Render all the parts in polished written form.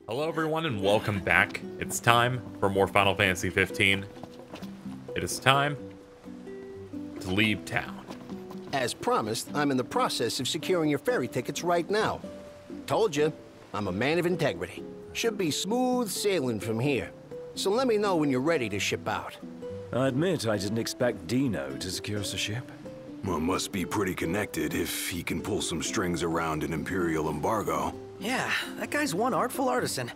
Hello everyone and welcome back. It's time for more Final Fantasy 15. It is time to leave town. As promised, I'm in the process of securing your ferry tickets right now. Told you, I'm a man of integrity. Should be smooth sailing from here. So let me know when you're ready to ship out. I admit I didn't expect Dino to secure us a ship. Well, must be pretty connected if he can pull some strings around an Imperial embargo. Yeah, that guy's one artful artisan.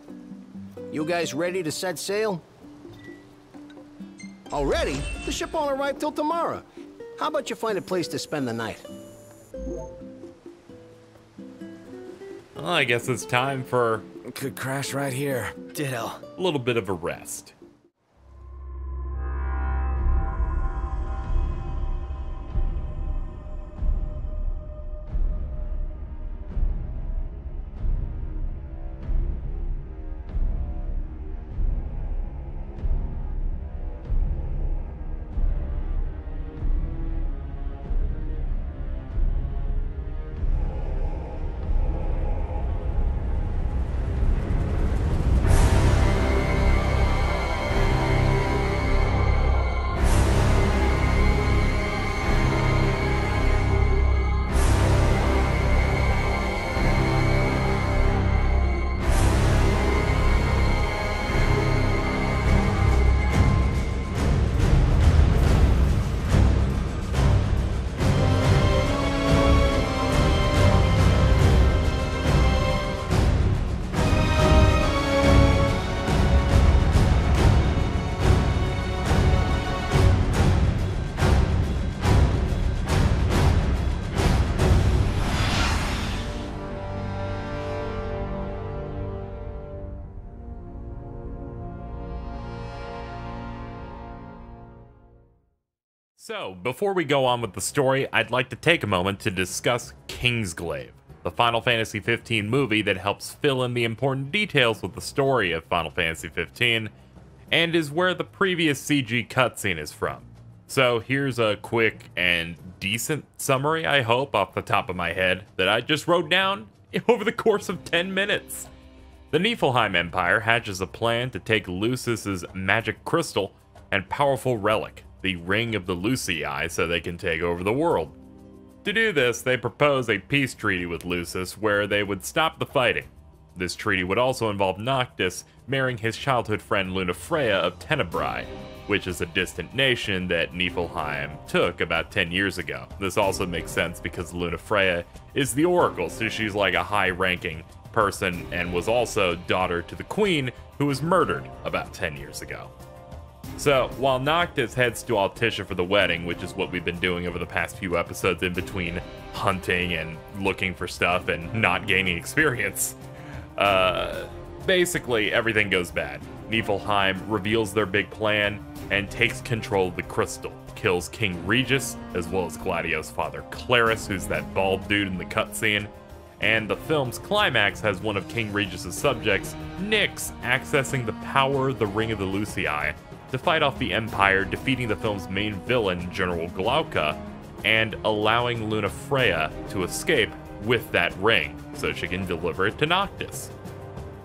You guys ready to set sail? Already? The ship won't arrive till tomorrow. How about you find a place to spend the night? Well, I guess it's time for Could crash right here. Ditto. a little bit of a rest. So, before we go on with the story, I'd like to take a moment to discuss Kingsglaive, the Final Fantasy 15 movie that helps fill in the important details with the story of Final Fantasy 15, and is where the previous CG cutscene is from. So here's a quick and decent summary, I hope, off the top of my head, that I just wrote down over the course of 10 minutes. The Niflheim Empire hatches a plan to take Lucis's magic crystal and powerful relic, the Ring of the Lucii, so they can take over the world. To do this, they propose a peace treaty with Lucis where they would stop the fighting. This treaty would also involve Noctis marrying his childhood friend Lunafreya of Tenebrae, which is a distant nation that Niflheim took about 10 years ago. This also makes sense because Lunafreya is the Oracle, so she's like a high-ranking person and was also daughter to the Queen, who was murdered about 10 years ago. So, while Noctis heads to Altissia for the wedding, which is what we've been doing over the past few episodes in between hunting and looking for stuff and not gaining experience, basically everything goes bad. Niflheim reveals their big plan and takes control of the crystal, kills King Regis, as well as Gladio's father Claris, who's that bald dude in the cutscene, and the film's climax has one of King Regis's subjects, Nyx, accessing the power of the Ring of the Lucii to fight off the Empire, defeating the film's main villain, General Glauca, and allowing Lunafreya to escape with that ring, so she can deliver it to Noctis.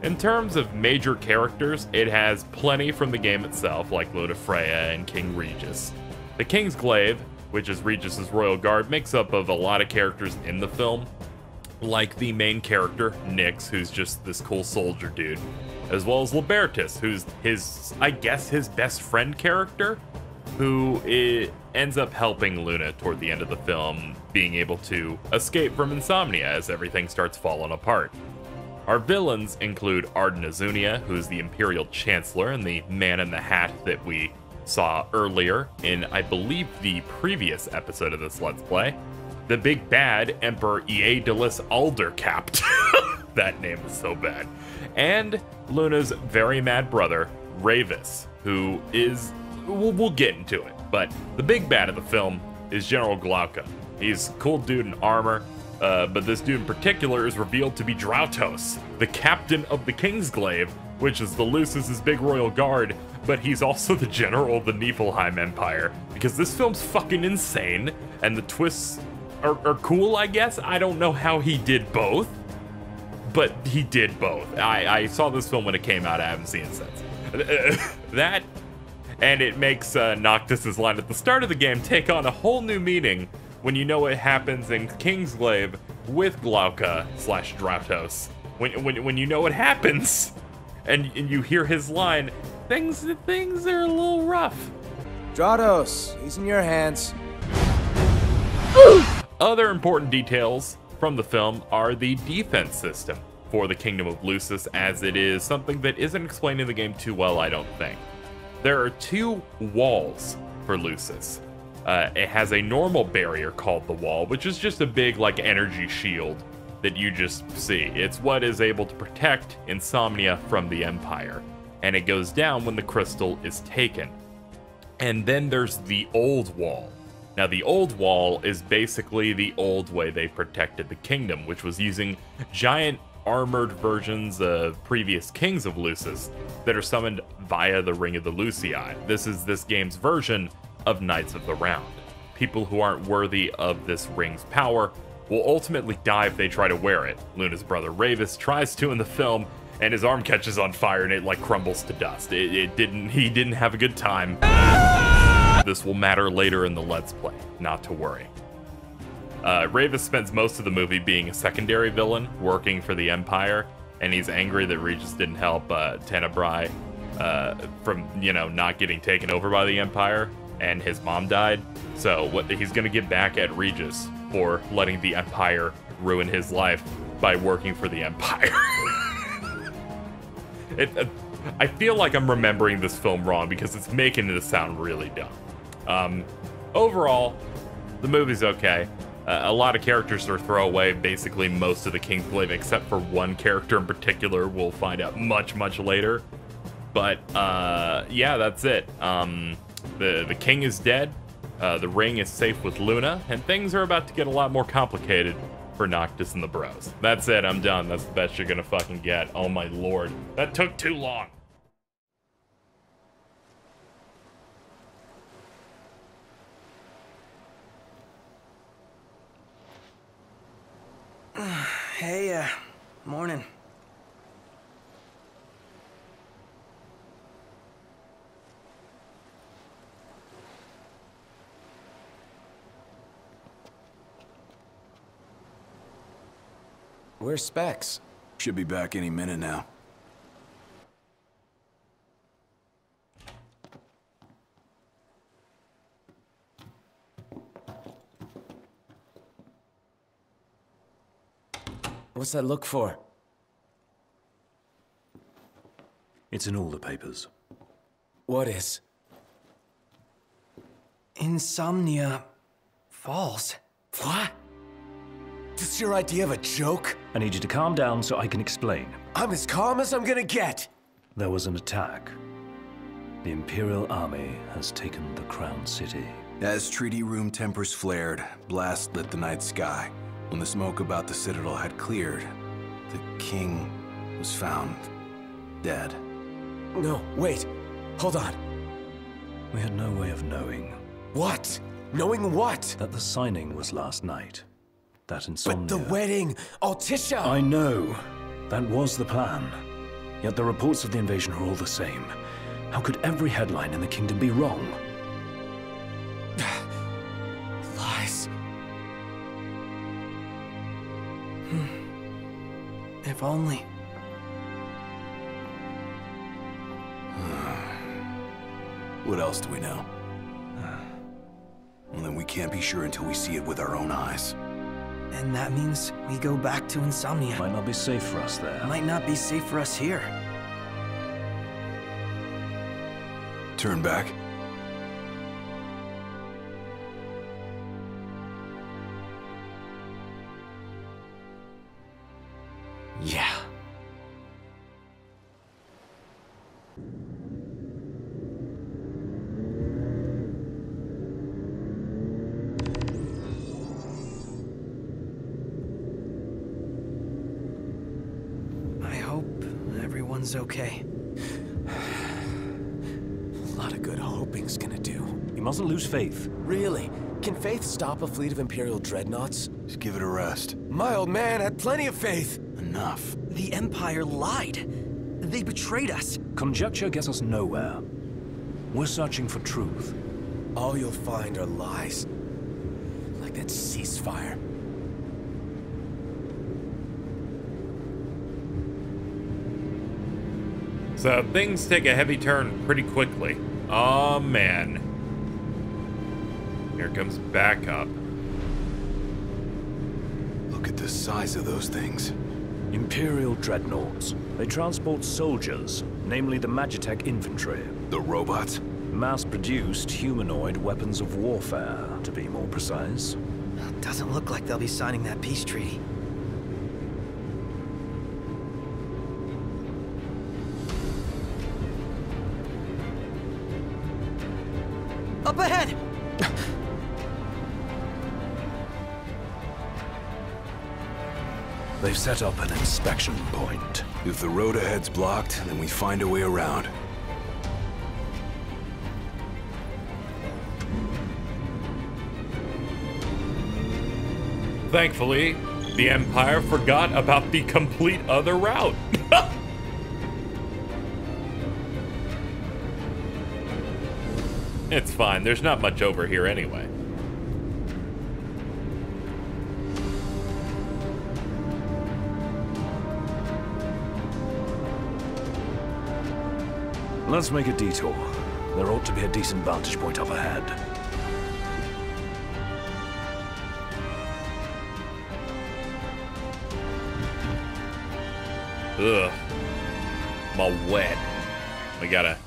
In terms of major characters, it has plenty from the game itself, like Lunafreya and King Regis. The Kingsglaive, which is Regis's royal guard, makes up of a lot of characters in the film, like the main character, Nyx, who's just this cool soldier dude, as well as Libertas, who's his best friend character, who ends up helping Luna toward the end of the film, being able to escape from Insomnia as everything starts falling apart. Our villains include Ardnazunia, who's the Imperial Chancellor and the Man in the Hat that we saw earlier in, I believe, the previous episode of this Let's Play. The big bad, Emperor Aedalis Aldercapt. That name is so bad. And Luna's very mad brother, Ravis, who is... We'll get into it, but the big bad of the film is General Glauca. He's a cool dude in armor, but this dude in particular is revealed to be Drautos, the captain of the Kingsglaive, which is the Lucis's big royal guard, but he's also the general of the Niflheim Empire, because this film's fucking insane, and the twists are cool, I guess. I don't know how he did both, but he did both. I saw this film when it came out. I haven't seen it since. That, and it makes Noctis's line at the start of the game take on a whole new meaning when you know what happens in Kingsglaive with Glauca/Drautos. When you know what happens, and you hear his line, things are a little rough. Drautos, he's in your hands. Other important details from the film are the defense system for the Kingdom of Lucis, as it is something that isn't explained in the game too well, I don't think. There are 2 walls for Lucis. It has a normal barrier called the Wall, which is just a big like energy shield that you just see. It's what is able to protect Insomnia from the Empire, and it goes down when the crystal is taken. And then there's the Old Wall. Now, the Old Wall is basically the old way they protected the kingdom, which was using giant armored versions of previous kings of Lucis that are summoned via the Ring of the Lucii. This is this game's version of Knights of the Round. People who aren't worthy of this ring's power will ultimately die if they try to wear it. Luna's brother Ravis tries to in the film, and his arm catches on fire and it like crumbles to dust. He didn't have a good time. This will matter later in the Let's Play, not to worry. Ravis spends most of the movie being a secondary villain, working for the Empire, and he's angry that Regis didn't help Tenebrae from, not getting taken over by the Empire, and his mom died. So he's gonna get back at Regis for letting the Empire ruin his life by working for the Empire. I feel like I'm remembering this film wrong because it's making it sound really dumb. Overall, the movie's okay. A lot of characters are throwaway, basically most of the Kingsglaive, except for one character in particular we'll find out much, much later. But, yeah, that's it. The king is dead, the ring is safe with Luna, and things are about to get a lot more complicated for Noctis and the bros. That's it, I'm done. That's the best you're gonna fucking get. Oh my lord. That took too long. Hey, morning. Where's Specs? Should be back any minute now. What's that look for? It's in all the papers. What is? Insomnia falls. What? This your idea of a joke? I need you to calm down so I can explain. I'm as calm as I'm gonna get. There was an attack. The Imperial Army has taken the Crown City. As treaty room tempers flared, blast lit the night sky. When the smoke about the Citadel had cleared, the king was found dead. No, wait. Hold on. We had no way of knowing. What? Knowing what? That the signing was last night. That Insomnia... But the wedding! Altissia! I know. That was the plan. Yet the reports of the invasion are all the same. How could every headline in the kingdom be wrong? Lies. If only. What else do we know? Well, then we can't be sure until we see it with our own eyes. And that means we go back to Insomnia. Might not be safe for us there. Might not be safe for us here. Turn back. Yeah. I hope everyone's okay. A lot of good hoping's gonna do. You mustn't lose faith. Really? Can faith stop a fleet of Imperial dreadnoughts? Just give it a rest. My old man had plenty of faith. enough. The Empire lied. They betrayed us. Conjecture gets us nowhere. We're searching for truth. All you'll find are lies. Like that ceasefire. So things take a heavy turn pretty quickly. Oh man. Here comes backup. Look at the size of those things. Imperial dreadnoughts. They transport soldiers, namely the Magitech infantry. The robots? Mass-produced humanoid weapons of warfare, to be more precise. Doesn't look like they'll be signing that peace treaty. Up ahead! They've set up an inspection point. If the road ahead's blocked, then we find a way around. Thankfully, the Empire forgot about the complete other route. It's fine, there's not much over here anyway. Let's make a detour. There ought to be a decent vantage point up ahead. Ugh. I'm all wet. We gotta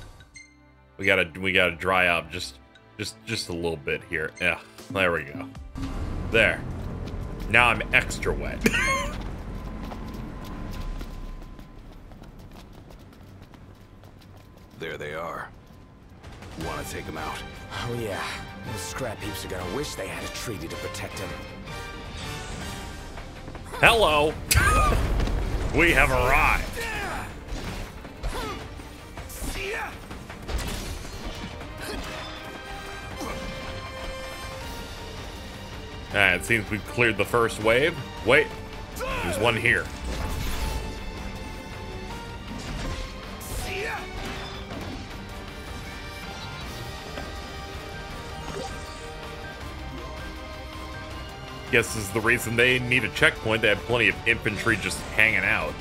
dry up just a little bit here. Yeah, there we go. There. Now I'm extra wet. There they are. Want to take them out? Oh yeah, those scrap heaps are gonna wish they had a treaty to protect them. Hello. We have arrived. It seems we've cleared the first wave. Wait, there's one here. Guess this is the reason they need a checkpoint. They have plenty of infantry just hanging out.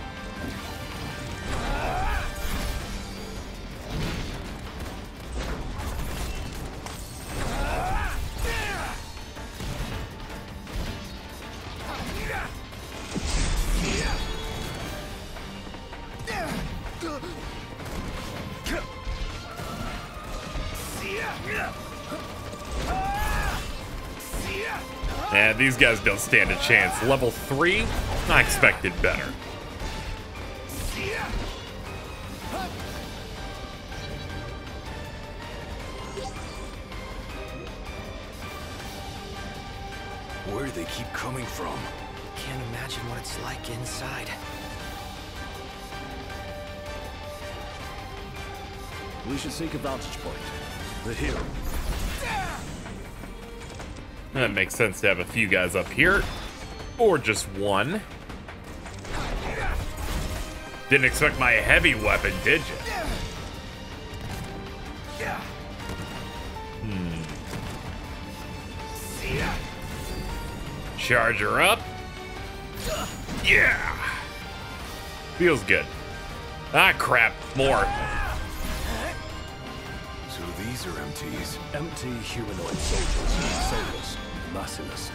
Yeah, these guys don't stand a chance. Level 3? I expected better. Where do they keep coming from? Can't imagine what it's like inside. We should seek a vantage point. The hill. That makes sense to have a few guys up here. Or just one. Didn't expect my heavy weapon, did you? Charge her up. Yeah. Feels good. Ah, crap. More. So these are MTs. Empty humanoid soldiers, soulless, merciless.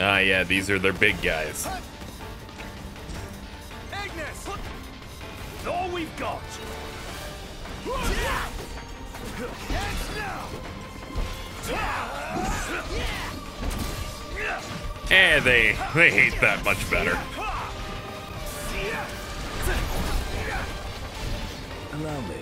Ah, yeah, these are their big guys. Agnes! All we've got! And they hate that much better. Allow me.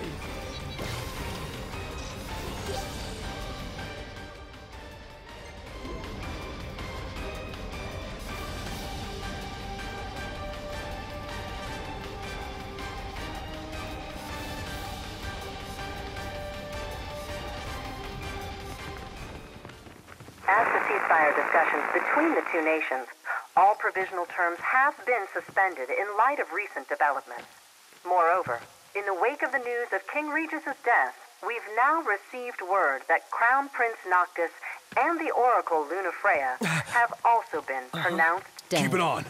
As to ceasefire discussions between the two nations, all provisional terms have been suspended in light of recent developments. Moreover, in the wake of the news of King Regis's death, we've now received word that Crown Prince Noctis and the Oracle Lunafreya have also been pronounced dead. Keep it on.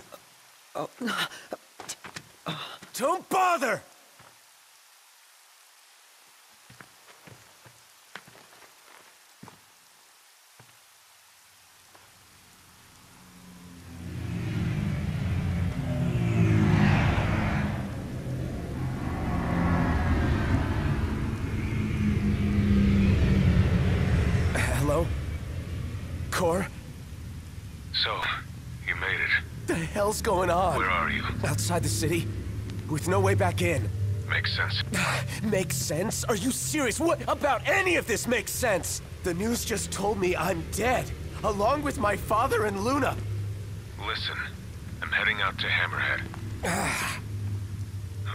Don't bother! Hello? Core? So, you made it. The hell's going on? Where are you? Outside the city, with no way back in. Makes sense. Makes sense? Are you serious? What about any of this makes sense? The news just told me I'm dead, along with my father and Luna. Listen, I'm heading out to Hammerhead.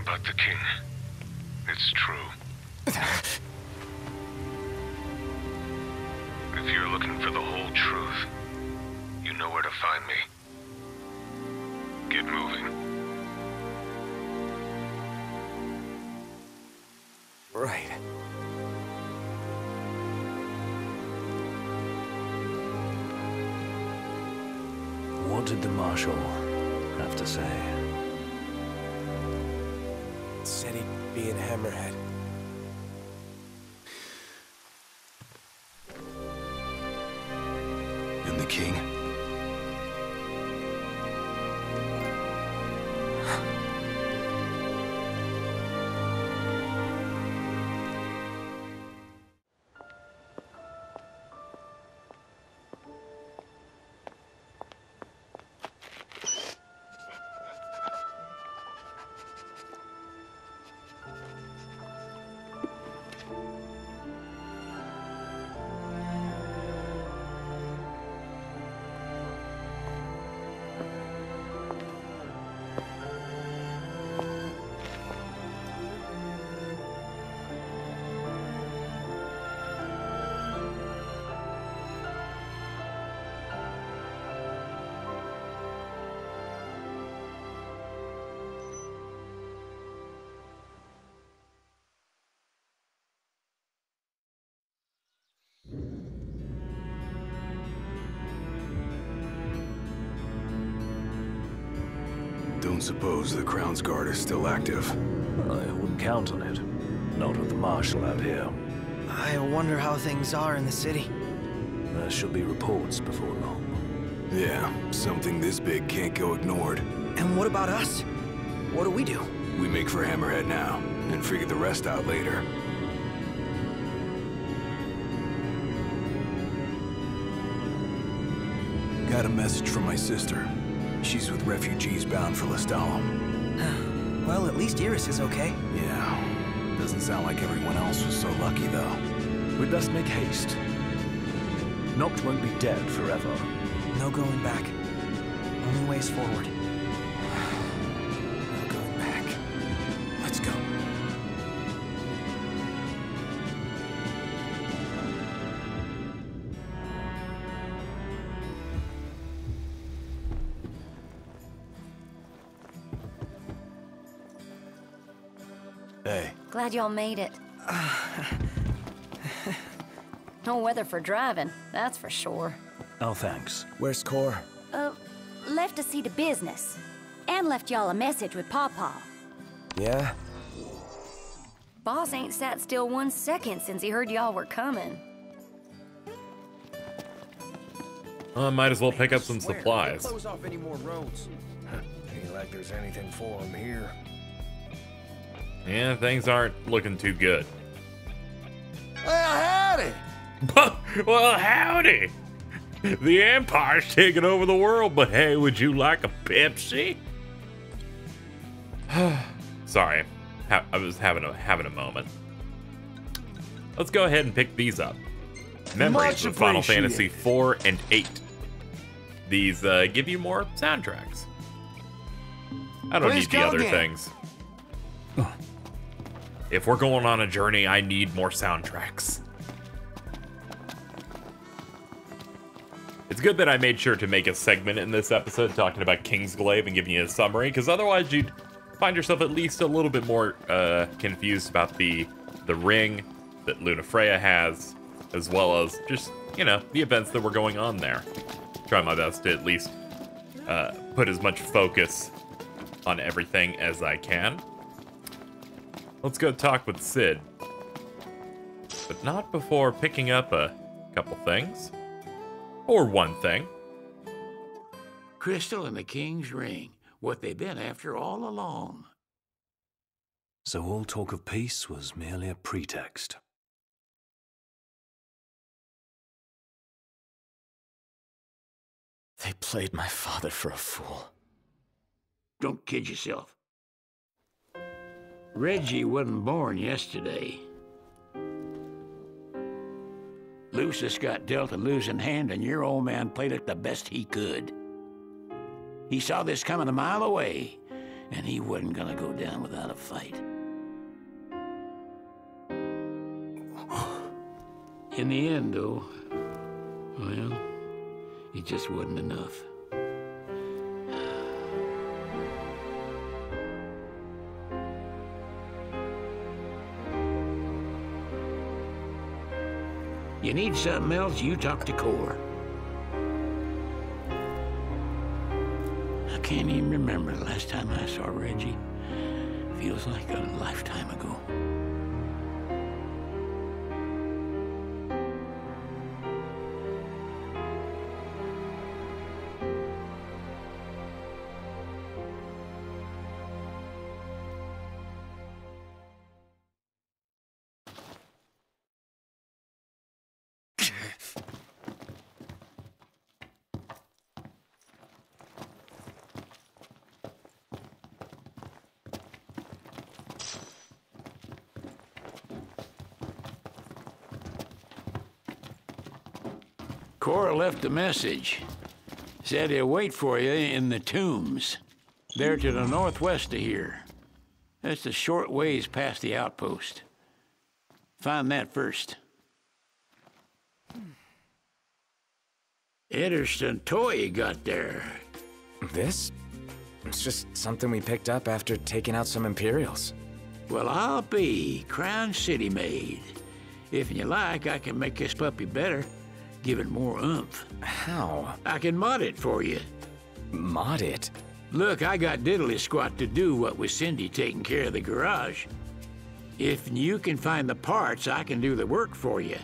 About the king. It's true. If you're looking for the whole truth, you know where to find me. Get moving. Right. What did the Marshal have to say? Said he'd be in Hammerhead. And the king? Don't suppose the Crown's Guard is still active? I wouldn't count on it. Not with the Marshal out here. I wonder how things are in the city. There should be reports before long. Yeah, something this big can't go ignored. And what about us? What do? We make for Hammerhead now, and figure the rest out later. Got a message from my sister. She's with refugees bound for Lestalem. Well, at least Iris is okay. Yeah. Doesn't sound like everyone else was so lucky, though. We'd best make haste. Noct won't be dead forever. No going back. Only ways forward. No going back. Let's go. Hey. Glad y'all made it. No weather for driving, that's for sure. Oh, thanks. Where's Core? Left to see to business. And left y'all a message with Pawpaw. Yeah? Boss ain't sat still 1 second since he heard y'all were coming. Might as well pick up some supplies. Close off any more roads. Ain't like there's anything for them here. Yeah, things aren't looking too good. Well, howdy! Well, howdy! The Empire's taking over the world, but hey, would you like a Pepsi? Sorry, I was having a moment. Let's go ahead and pick these up. Memories of Final Fantasy 4 and 8. These give you more soundtracks. I don't need the other things. If we're going on a journey, I need more soundtracks. It's good that I made sure to make a segment in this episode talking about Kingsglaive and giving you a summary, because otherwise you'd find yourself at least a little bit more confused about the ring that Lunafreya has, as well as just, you know, the events that were going on there. Try my best to at least put as much focus on everything as I can. Let's go talk with Cid. But not before picking up a couple things. Or one thing. Crystal and the King's ring. What they've been after all along. So all talk of peace was merely a pretext. They played my father for a fool. Don't kid yourself. Reggie wasn't born yesterday. Lucius got dealt a losing hand, and your old man played it the best he could. He saw this coming a mile away, and he wasn't gonna go down without a fight. In the end, though, well, it just wasn't enough. You need something else, you talk to Core. I can't even remember the last time I saw Reggie. Feels like a lifetime ago. Cora left a message. Said he'll wait for you in the tombs. They're to the northwest of here. That's a short ways past the outpost. Find that first. Interesting toy you got there. This? It's just something we picked up after taking out some Imperials. Well, I'll be Crown City made. If you like, I can make this puppy better. Give it more oomph. How? I can mod it for you. Mod it? Look, I got diddly squat to do what with Cindy taking care of the garage. If you can find the parts, I can do the work for you.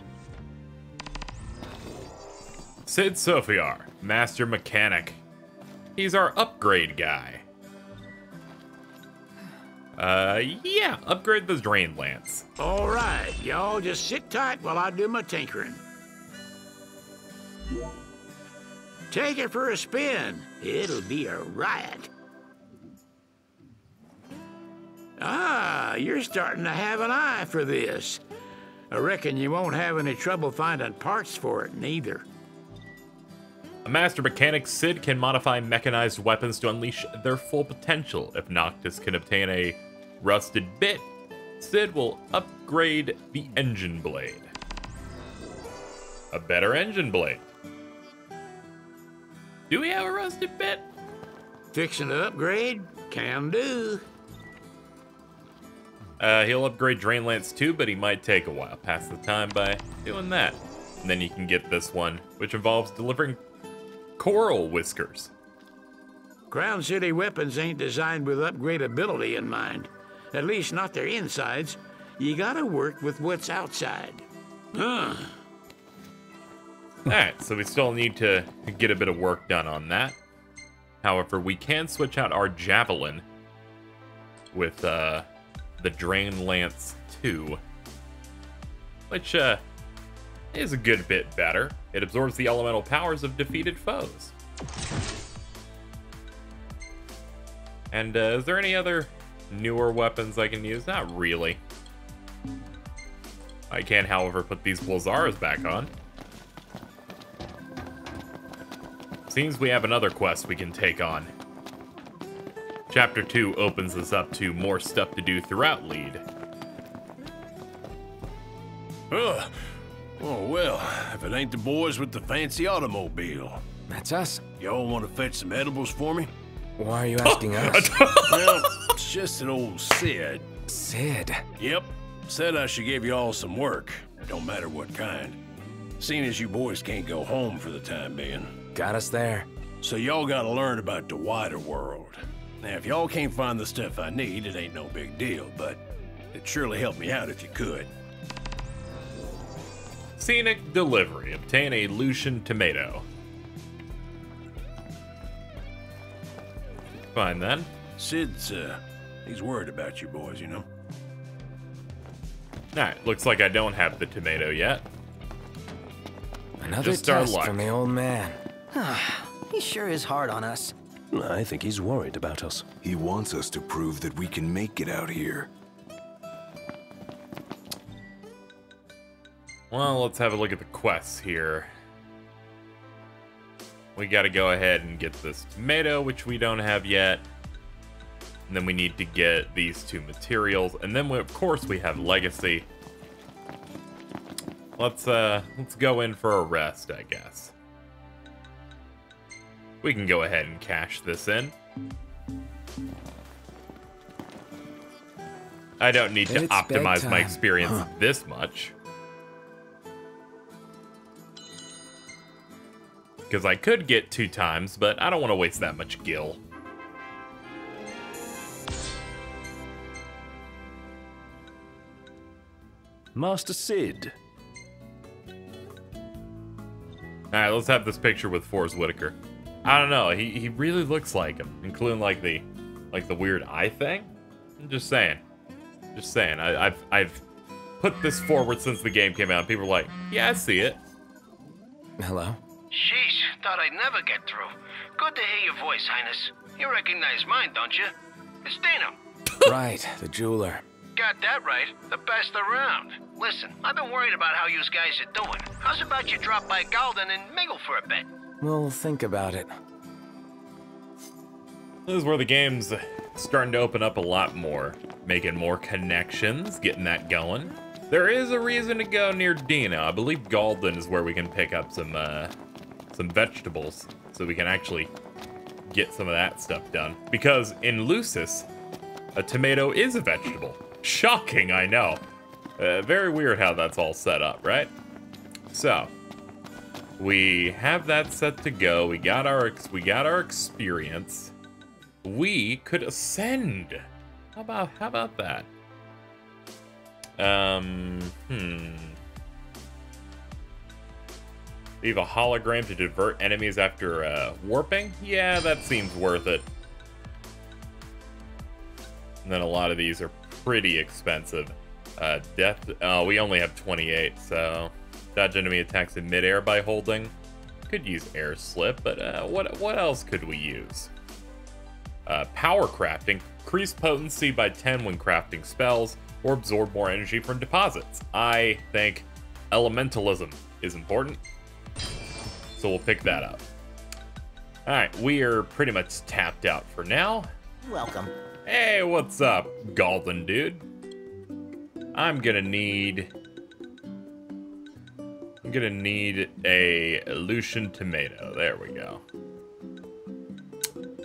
Cid Sophiar, Master Mechanic. He's our upgrade guy. Yeah, upgrade the Drain Lance. All right, y'all just sit tight while I do my tinkering. Take it for a spin. It'll be a riot. Ah, you're starting to have an eye for this. I reckon you won't have any trouble finding parts for it, neither. A master mechanic, Cid can modify mechanized weapons to unleash their full potential. If Noctis can obtain a rusted bit, Cid will upgrade the engine blade. A better engine blade. Do we have a rusted bit? Fixing to upgrade? Can do. He'll upgrade Drain Lance too, but he might take a while. Pass the time by doing that. And then you can get this one, which involves delivering coral whiskers. Crown City weapons ain't designed with upgradability in mind. At least not their insides. You gotta work with what's outside. Alright, so we still need to get a bit of work done on that. However, we can switch out our Javelin with the Drain Lance 2, which is a good bit better. It absorbs the elemental powers of defeated foes. And is there any other newer weapons I can use? Not really. I can, however, put these Blazaras back on. Seems we have another quest we can take on. Chapter 2 opens us up to more stuff to do throughout Lead. Ugh! Oh, well, if it ain't the boys with the fancy automobile. That's us. Y'all want to fetch some edibles for me? Why are you asking us? Well, it's just that old Sid. Sid? Yep. Said I should give you all some work. Don't matter what kind. Seeing as you boys can't go home for the time being. Got us there. So y'all gotta learn about the wider world. Now, if y'all can't find the stuff I need, it ain't no big deal, but it'd surely help me out if you could. Scenic delivery. Obtain a Lucian tomato. Fine then. Sid's, he's worried about you boys, you know? Alright, looks like I don't have the tomato yet. Another Just our test luck. from the old man. He sure is hard on us. I think he's worried about us. He wants us to prove that we can make it out here. Well, let's have a look at the quests here. We gotta go ahead and get this tomato, which we don't have yet. And then we need to get these 2 materials. And then, of course, we have Legacy. Let's go in for a rest, I guess. We can go ahead and cash this in. I don't need to optimize my experience this much. Because I could get 2 times, but I don't want to waste that much gil. Master Sid. Alright, let's have this picture with Forrest Whitaker. I don't know, he really looks like him, including like the weird eye thing. I'm just saying. Just saying. I've put this forward since the game came out. People are like, yeah, I see it. Hello? Sheesh, thought I'd never get through. Good to hear your voice, Highness. You recognize mine, don't you? It's Dino. Right, the jeweler. Got that right. The best around. Listen, I've been worried about how you guys are doing. How's about you drop by Galden and mingle for a bit? We'll think about it. This is where the game's starting to open up a lot more. Making more connections, getting that going. There is a reason to go near Dino. I believe Galden is where we can pick up some vegetables, so we can actually get some of that stuff done. Because in Lucis, a tomato is a vegetable. Shocking, I know. Very weird how that's all set up, right? So, we have that set to go. We got our experience. We could ascend. How about that? Leave a hologram to divert enemies after warping? Yeah, that seems worth it. And then a lot of these are pretty expensive. Death, we only have 28, so dodge enemy attacks in midair by holding. Could use air slip, but what else could we use? Power crafting, increase potency by 10 when crafting spells, or absorb more energy from deposits. I think elementalism is important, so we'll pick that up. Alright, we are pretty much tapped out for now. Welcome. Hey, what's up, Galden dude? I'm gonna need a Lucian tomato. There we go.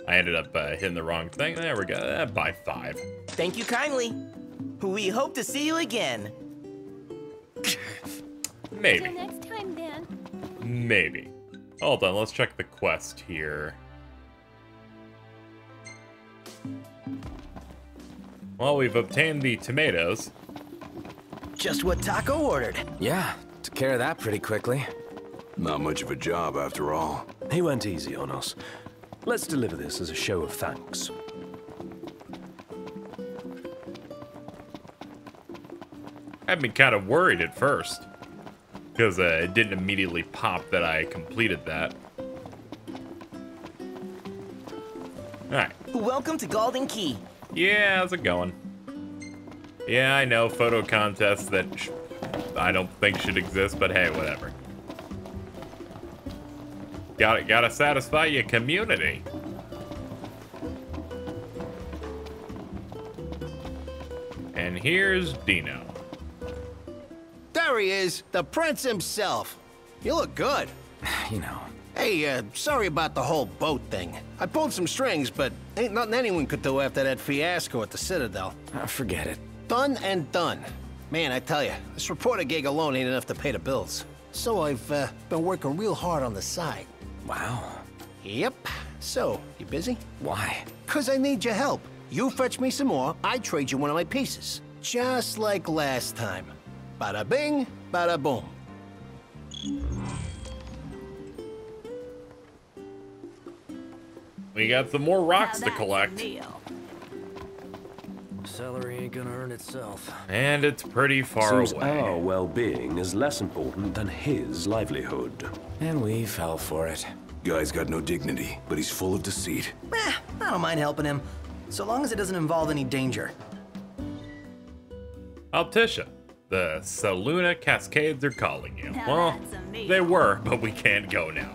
I ended up hitting the wrong thing. There we go. By 5. Thank you kindly. We hope to see you again. Maybe. Until next time, then. Maybe. Hold on, let's check the quest here. Well, we've obtained the tomatoes. Just what Taco ordered. Yeah, took care of that pretty quickly. Not much of a job after all. He went easy on us. Let's deliver this as a show of thanks. I had me kind of worried at first, because it didn't immediately pop that I completed that. Alright. Welcome to Galden Key. Yeah, how's it going? Yeah, I know, photo contests that I don't think should exist, but hey, whatever. Gotta satisfy your community. And here's Dino. There he is, the prince himself. You look good. You know. Hey, sorry about the whole boat thing. I pulled some strings, but ain't nothing anyone could do after that fiasco at the Citadel. Forget it. Done and done. Man, I tell you, this reporter gig alone ain't enough to pay the bills. So I've been working real hard on the side. Wow. Yep. So, you busy? Why? 'Cause I need your help. You fetch me some more, I trade you one of my pieces. Just like last time. Bada bing, bada boom. We got some more rocks to collect. Celery ain't gonna earn itself. And it's pretty far Seems away. our well-being is less important than his livelihood. And we fell for it. Guy's got no dignity, but he's full of deceit. I don't mind helping him, so long as it doesn't involve any danger. Altissia, the Saluna Cascades are calling you. Well, they were, but we can't go now.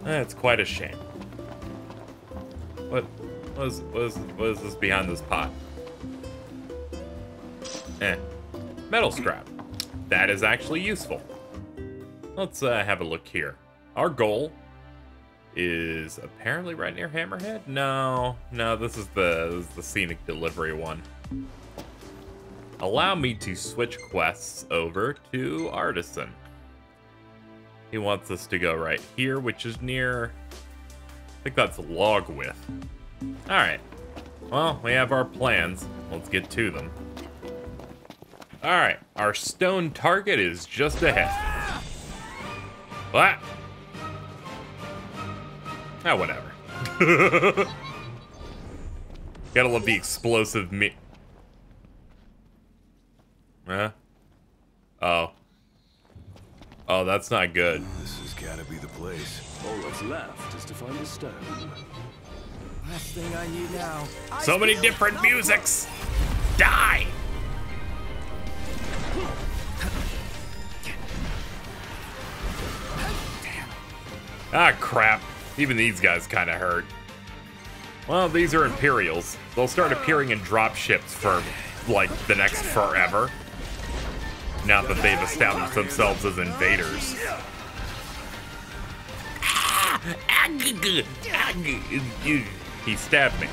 That's quite a shame. What is this behind this pot? Metal scrap. That is actually useful. Let's have a look here. Our goal is apparently right near Hammerhead. No, this is the scenic delivery one. Allow me to switch quests over to Artisan. He wants us to go right here, which is near, I think that's Logwith. All right, well, we have our plans. Let's get to them. All right, our stone target is just ahead. What? Ah, whatever. Gotta love the explosive Huh? Oh. Oh, that's not good. This has gotta be the place. All that's left is to find the stone. Last thing I need now. So many different musics. Die! Ah, crap. Even these guys kind of hurt. Well, these are Imperials. They'll start appearing in drop ships for, like, the next forever. Now that they've established themselves as invaders. He stabbed me.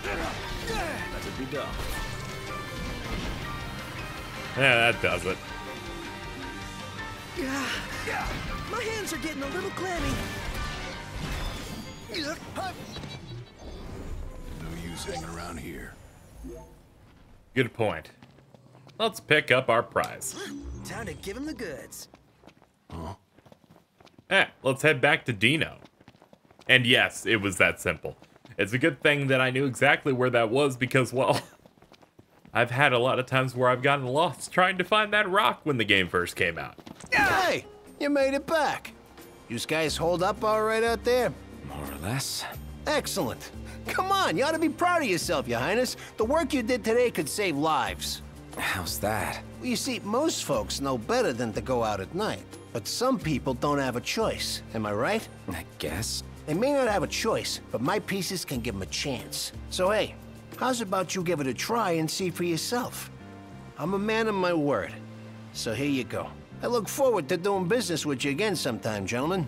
Let it be done. Yeah, that does it. My hands are getting a little clammy. No use hanging around here. Good point. Let's pick up our prize. Time to give him the goods. Let's head back to Dino. And yes, it was that simple. It's a good thing that I knew exactly where that was because, well, I've had a lot of times where I've gotten lost trying to find that rock when the game first came out. Hey, you made it back. You guys hold up all right out there? More or less. Excellent. Come on, you ought to be proud of yourself, Your Highness. The work you did today could save lives. How's that? Well, you see, most folks know better than to go out at night. But some people don't have a choice, am I right? I guess. They may not have a choice, but my pieces can give them a chance. So hey, how's about you give it a try and see for yourself? I'm a man of my word. So here you go. I look forward to doing business with you again sometime, gentlemen.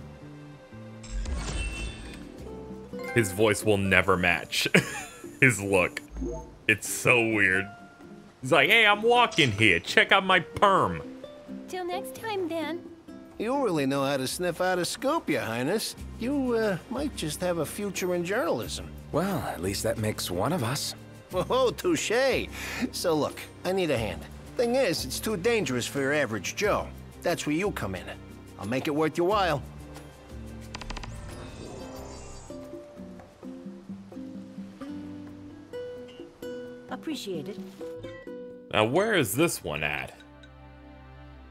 His voice will never match his look. It's so weird. He's like, hey, I'm walking here. Check out my perm. Till next time, then. You really know how to sniff out a scoop, Your Highness. You, might just have a future in journalism. Well, at least that makes one of us. Oh, touche. So look, I need a hand. Thing is, it's too dangerous for your average Joe. That's where you come in. I'll make it worth your while. Appreciate it. Now, where is this one at?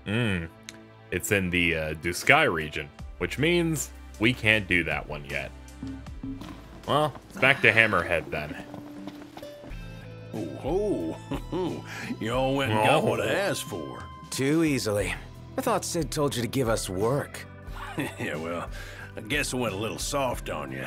It's in the Duskai region, which means we can't do that one yet. Well, it's back to Hammerhead then. Oh, you all went and got what I asked for. Too easily. I thought Sid told you to give us work. Yeah, well, I guess I went a little soft on you.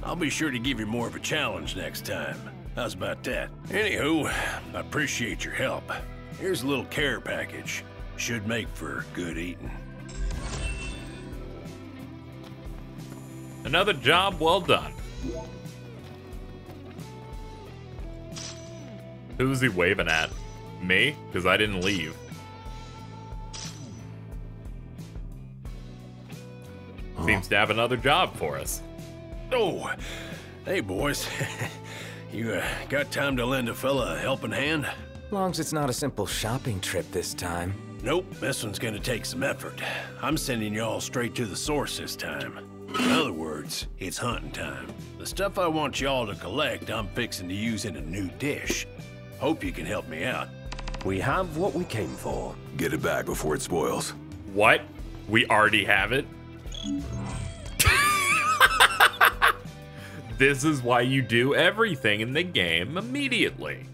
I'll be sure to give you more of a challenge next time. How's about that? Anywho, I appreciate your help. Here's a little care package. Should make for good eating. Another job well done. Who's he waving at? Me? Because I didn't leave. Seems to have another job for us. Oh, hey boys. You got time to lend a fella a helping hand? Long as it's not a simple shopping trip this time. Nope, this one's gonna take some effort. I'm sending y'all straight to the source this time. In other words, it's hunting time. The stuff I want y'all to collect, I'm fixing to use in a new dish. Hope you can help me out. We have what we came for. Get it back before it spoils. What? We already have it? This is why you do everything in the game immediately.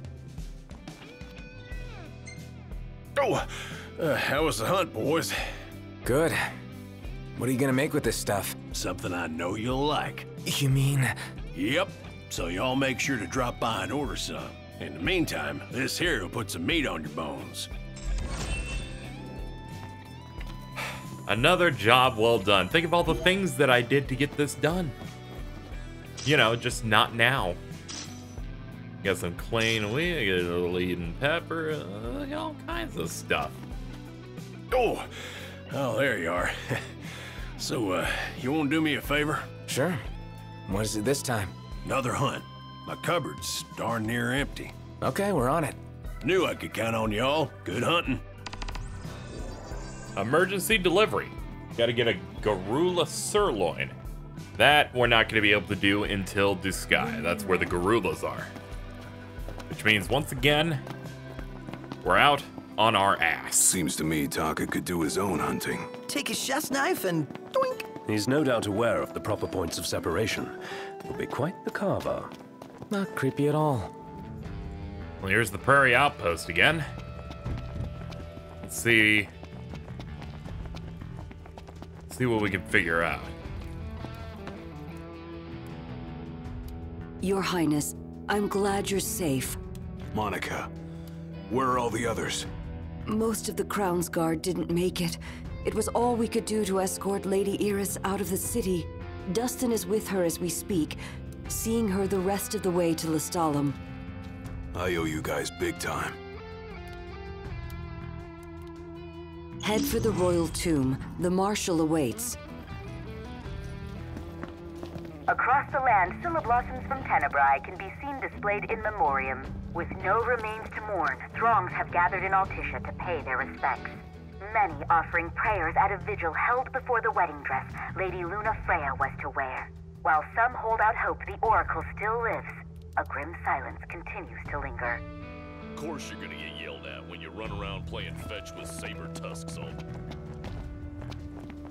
Oh, how was the hunt, boys? Good. What are you gonna make with this stuff? Something I know you'll like. You mean? Yep. So y'all make sure to drop by and order some. In the meantime, this here will put some meat on your bones. Another job well done. Think of all the things that I did to get this done. You know, just not now. Got some clean wheat, I got a little Eden pepper, all kinds of stuff. Oh, there you are. So, you won't do me a favor? Sure. What is it this time? Another hunt. My cupboard's darn near empty. Okay, we're on it. Knew I could count on y'all. Good hunting. Emergency delivery. Gotta get a Garula sirloin. That we're not gonna be able to do until Duskai. That's where the Garulas are. Which means, once again, we're out on our ass. Seems to me Taka could do his own hunting. Take a chef's knife and doink. He's no doubt aware of the proper points of separation. Will be quite the carver. Not creepy at all. Well, here's the Prairie Outpost again. Let's see. See what we can figure out. Your Highness, I'm glad you're safe. Monica, where are all the others? Most of the Crown's Guard didn't make it. It was all we could do to escort Lady Iris out of the city. Dustin is with her as we speak, seeing her the rest of the way to Lestalem. I owe you guys big time. Head for the royal tomb. The Marshal awaits. Across the land, blossoms from Tenebrae can be seen displayed in memoriam. With no remains to mourn, throngs have gathered in Altissia to pay their respects. Many offering prayers at a vigil held before the wedding dress Lady Luna Freya was to wear. While some hold out hope the Oracle still lives, a grim silence continues to linger. Of course you're gonna get yelled at when you run around playing fetch with saber tusks on.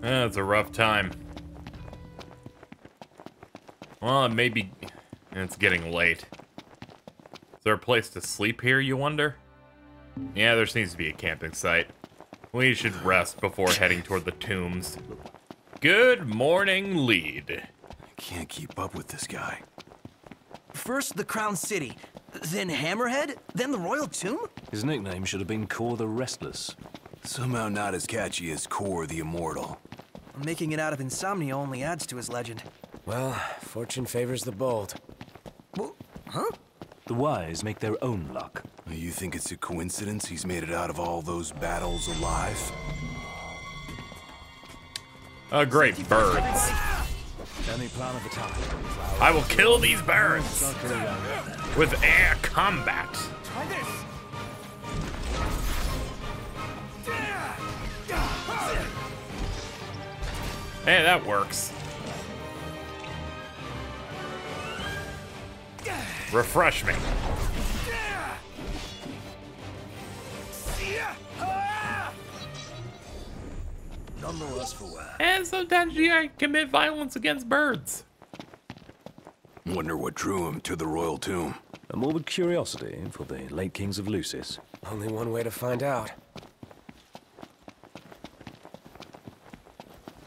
It's a rough time. Well, maybe it's getting late. Is there a place to sleep here, you wonder? Yeah, there seems to be a camping site. We should rest before heading toward the tombs. Good morning, Lead. I can't keep up with this guy. First the Crown City, then Hammerhead, then the Royal Tomb? His nickname should have been Kor the Restless. Somehow not as catchy as Kor the Immortal. Making it out of Insomnia only adds to his legend. Well, fortune favors the bold. Well, huh? The wise make their own luck. You think it's a coincidence he's made it out of all those battles alive? Great birds. Any plan of attack? I will kill these birds with air combat. Try this. Hey, that works. Refresh me. None the worse for wear. And sometimes you commit violence against birds. Wonder what drew him to the Royal Tomb. A morbid curiosity for the late kings of Lucis. Only one way to find out.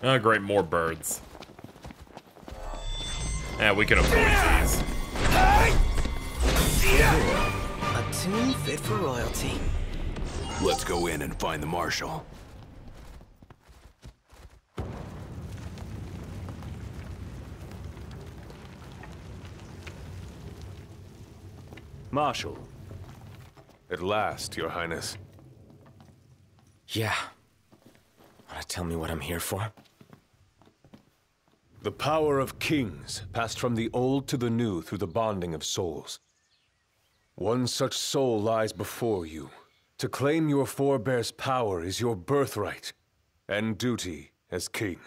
Oh, great, more birds. Yeah, we can avoid these. A tomb fit for royalty. Let's go in and find the Marshal. Marshal. At last, Your Highness. Yeah. Wanna tell me what I'm here for? The power of kings passed from the old to the new through the bonding of souls. One such soul lies before you. To claim your forebear's power is your birthright and duty as king.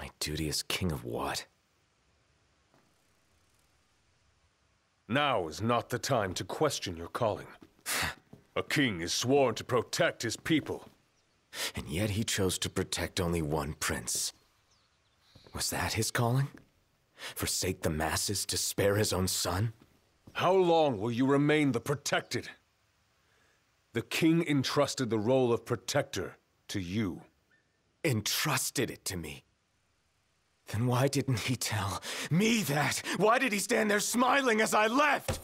My duty as king of what? Now is not the time to question your calling. A king is sworn to protect his people. And yet he chose to protect only one prince. Was that his calling? Forsake the masses to spare his own son? How long will you remain the protected? The king entrusted the role of protector to you. Entrusted it to me? Then why didn't he tell me that? Why did he stand there smiling as I left?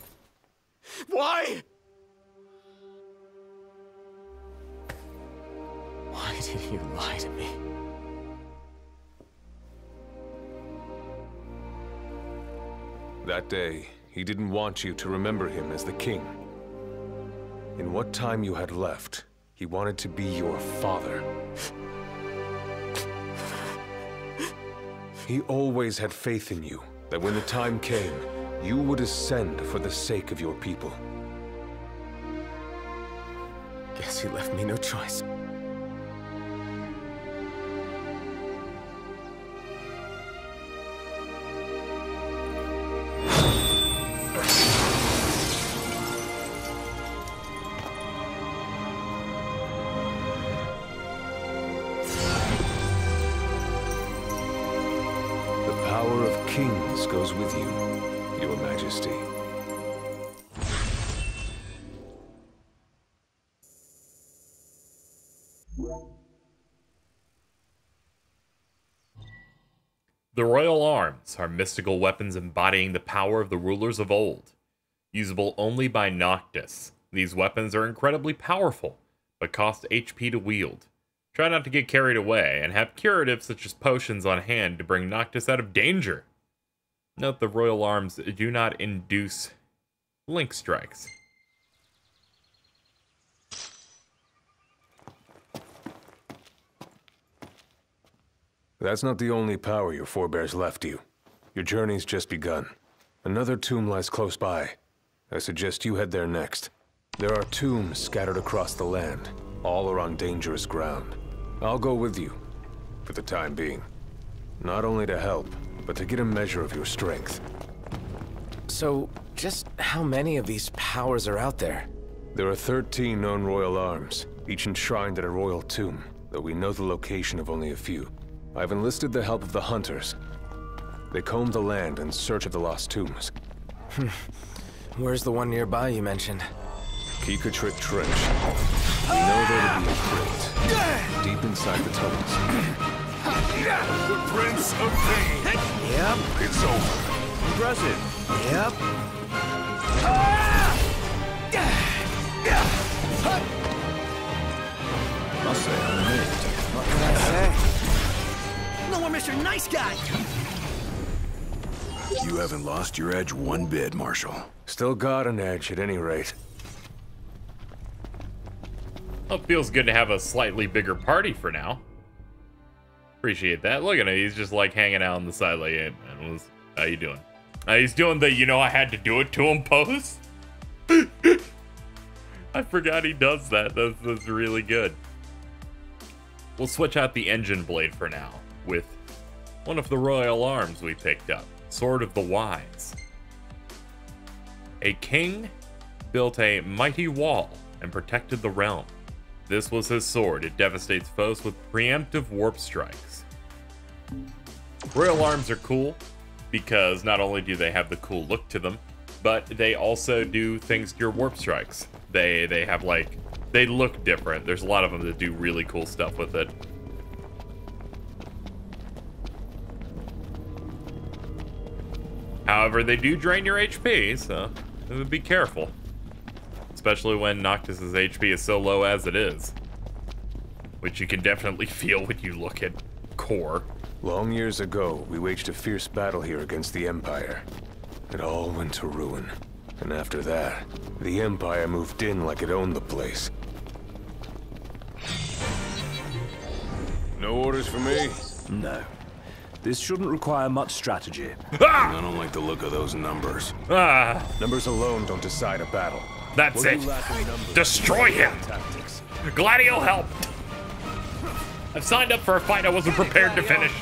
Why? Why did he lie to me? That day, he didn't want you to remember him as the king. In what time you had left, he wanted to be your father. He always had faith in you, that when the time came, you would ascend for the sake of your people. Guess he left me no choice. Goes with you, Your Majesty. The royal arms are mystical weapons embodying the power of the rulers of old. Usable only by Noctis, these weapons are incredibly powerful, but cost HP to wield. Try not to get carried away, and have curatives such as potions on hand to bring Noctis out of danger. Note the royal arms do not induce link strikes. That's not the only power your forebears left you. Your journey's just begun. Another tomb lies close by. I suggest you head there next. There are tombs scattered across the land. All are on dangerous ground. I'll go with you, for the time being. Not only to help, but to get a measure of your strength. So, just how many of these powers are out there? There are 13 known royal arms, each enshrined at a royal tomb, though we know the location of only a few. I've enlisted the help of the hunters. They comb the land in search of the lost tombs. Where's the one nearby you mentioned? Kikatrit Trench. We know there to be a crypt, deep inside the tunnels. The Prince of Pain. Yep. It's over. Impressive. Yep. Must say I'm amazed. What can I say? No more Mr. Nice Guy! You haven't lost your edge one bit, Marshal. Still got an edge at any rate. Well, it feels good to have a slightly bigger party for now. Appreciate that. Look at him. He's just like hanging out on the side like, hey, man, how you doing? He's doing the, you know, I had to do it to him pose. I forgot he does that. That's really good. We'll switch out the engine blade for now with one of the royal arms we picked up, Sword of the Wise. A king built a mighty wall and protected the realm. This was his sword. It devastates foes with preemptive warp strikes. Royal arms are cool because not only do they have the cool look to them, but they also do things to your warp strikes. They have like, they look different. There's a lot of them that do really cool stuff with it. However, they do drain your HP, so be careful. Let's especially when Noctis's HP is so low as it is. Which you can definitely feel when you look at Core. Long years ago, we waged a fierce battle here against the Empire. It all went to ruin. And after that, the Empire moved in like it owned the place. No orders for me? No. This shouldn't require much strategy. I don't like the look of those numbers. Numbers alone don't decide a battle. That's it. Destroy him! Gladio, help! I've signed up for a fight I wasn't prepared to finish.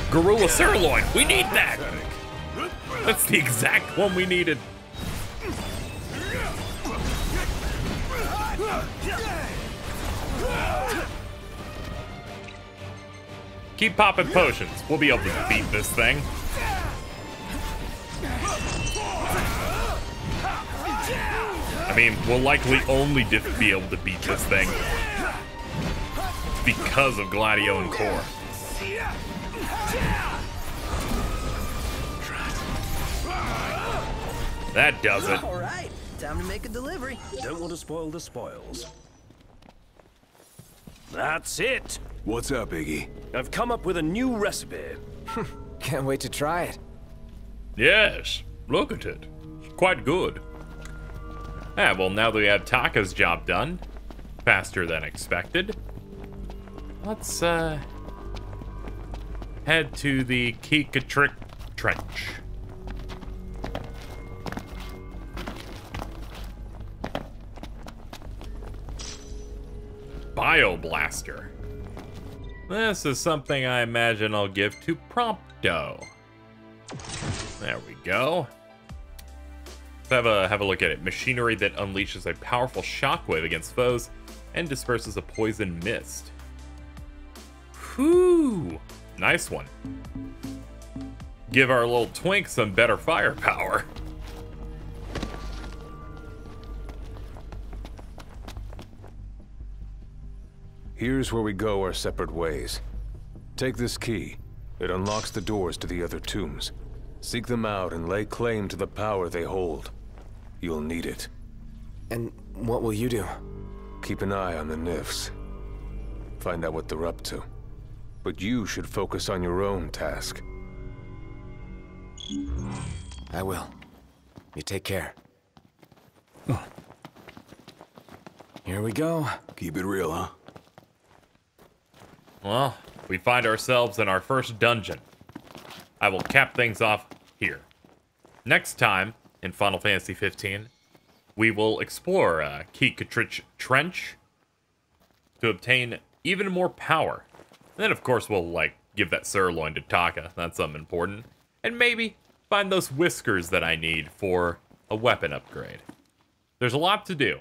Gorilla Sirloin, we need that! That's the exact one we needed. Keep popping potions. We'll be able to beat this thing. I mean, we'll likely only be able to beat this thing because of Gladio and Core. That does it. All right, time to make a delivery. Don't want to spoil the spoils. That's it. What's up, Iggy? I've come up with a new recipe. Can't wait to try it. Yes, look at it. It's quite good. Ah, well, now that we have Taka's job done, faster than expected, let's head to the KZXcellent Trench. Bioblaster. This is something I imagine I'll give to Prompto. There we go. Let's have a look at it. Machinery that unleashes a powerful shockwave against foes and disperses a poison mist. Whew! Nice one. Give our little twink some better firepower. Here's where we go our separate ways. Take this key. It unlocks the doors to the other tombs. Seek them out and lay claim to the power they hold. You'll need it. And what will you do? Keep an eye on the Nifs. Find out what they're up to. But you should focus on your own task. I will. You take care. Here we go. Keep it real, huh? Well, we find ourselves in our first dungeon. I will cap things off here. Next time, in Final Fantasy 15, we will explore KZXcellent Trench to obtain even more power. And then, of course, we'll, give that sirloin to Taka. That's something important. And maybe find those whiskers that I need for a weapon upgrade. There's a lot to do.